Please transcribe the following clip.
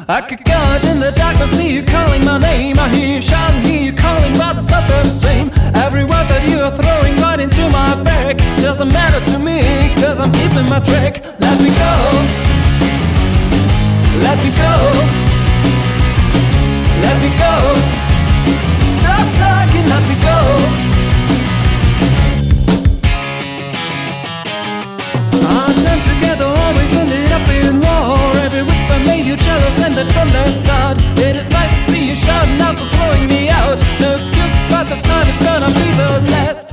I could go out in the darkness, see you calling my name. I hear you shouting, hear you calling, but it's not the same. Every word that you are throwing right into my back doesn't matter to me, cause I'm keeping my track. Let me go, let me go, let me go. Stop talking, let me go. Our time together always ended up in war. Every whisper made you jealous, ended from the start. It is nice to see you shouting out for throwing me out. No excuses, but this time it's gonna be the last.